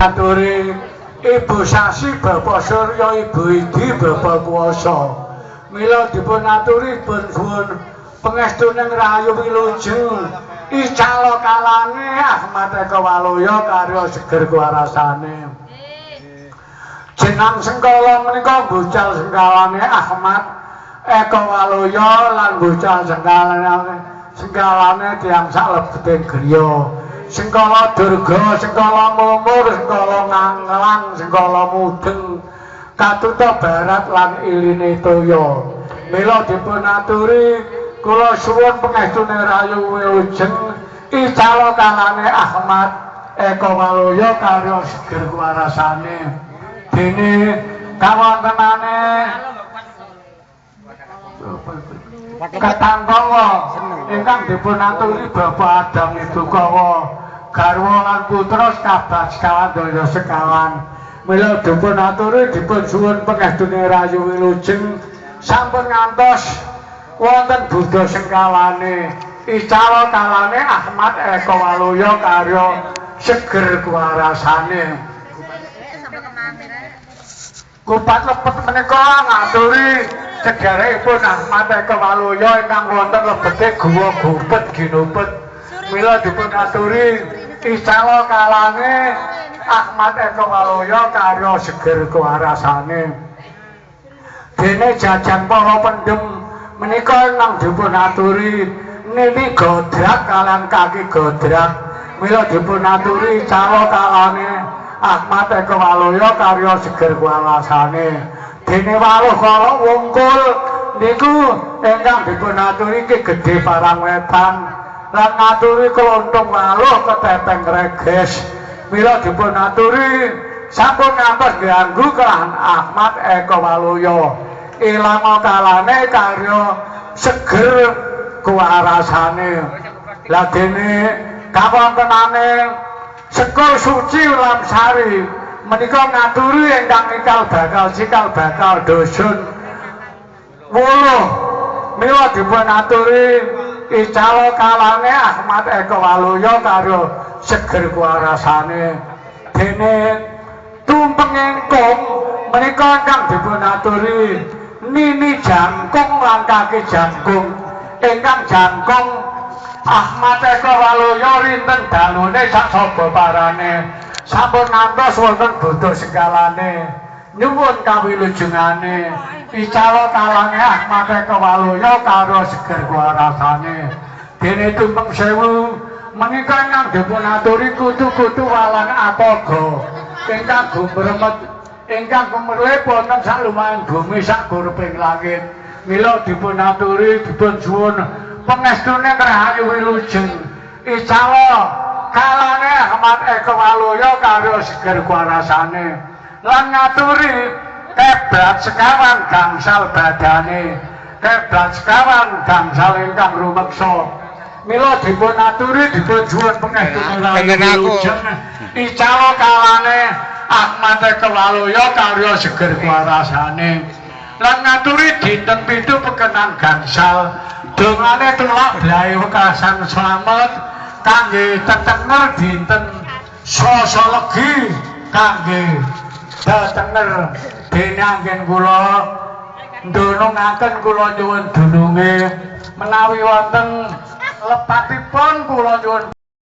Aturi Ibu Sasi Bapak Surya Ibu Idi Bapak Kuwasa mila dipun aturi pun suwun pangestuning rahayu wilujeng icalo kalane Ahmad Eka Waluya karya seger kuwarasane jeneng sengkala menika bucal sengkalane Ahmad Eka Waluya lan bucal sengkalane tiyang saklebeting griya sengkala durga, sengkala mumur, sengkala nganglang, sengkala mudeng katuta barat lan iline toya mila dipun aturi kula suwun pangestune rahayu wilujeng icalo kalane Ahmad Eka Waluya karya seger kuwarasane dene kawontenane Katanggawa ingkang dipun aturi Bapak Adam Idukawa garwa lan putra sekabat sekawan daya sekawan mila dipun aturi dipun suwun pangestune rahayu wilujeng sampun ngantos wonten Buddha sengkalane icalo kalane Ahmad Eka Waluya karya seger kuwarasane kupat lepet menika ngaturi sejarahipun Ahmad Eka Waluya ingkang wonten lebete guwa gupet ginupet mila dipun aturi icalo kalane Ahmad Eka Waluya karya seger kuwarasane dene jajang para pendem menika ingkang dipun aturi nini godrak kalian kaki godrak mila dipun aturi icalo kalane Ahmad Eka Waluya karya seger kuwarasane dene waluh kala wungkul niku ingkang dipun aturi ki gedhe parang wetan lan ngaturi kelonthong waluh ketepeng reges mila dipun aturi sampun ngantos ganggu kelahan Ahmad Eka Waluya ilang kalane karya seger kuwarasane la dene kawontenane Sekul Suci Ulam Sari menika ngaturi ingkang cikal bakal dusun wuluh mila dipun aturi icalo kalane Ahmad Eka Waluya karya seger kuwarasane dene tumpeng engkung menika ingkang dipun aturi nini jangkung lan kaki jangkung ingkang jangkung Ahmad Eka Waluya rinten dalune sak saba parane sampun ngantos wonten Buddha sengkalane nyuwun kawilujengane icalo kalane Ahmad Eka Waluya karya seger kuwarasane dene tumpeng sewu menika ingkang dipun aturi kutu-kutu walang apaga ingkang gumremet ingkang kumerlip wonten salumaning bumi sak guruping langit mila dipun aturi dipun suwun pangestune rahayu wilujeng icalo kalane Ahmad Eka Waluya karya seger kuwarasane lan ngaturi kebrat sekawan gangsal badane kebrat sekawan gangsal ingkang rumeksa mila dipun aturi dipun suwun pangestune rahayu wilujeng icalo kalane Ahmad Eka Waluya karya seger kuwarasane lan ngaturi dinten 7 pekenan gangsal dongane tulak blahe wekasan slamet kangge tetenger dinten Selasa Legi kangge tetenger dene anggen kula ndonongaken kula nyuwun dununge menawi wonten lepatipun kula nyuwun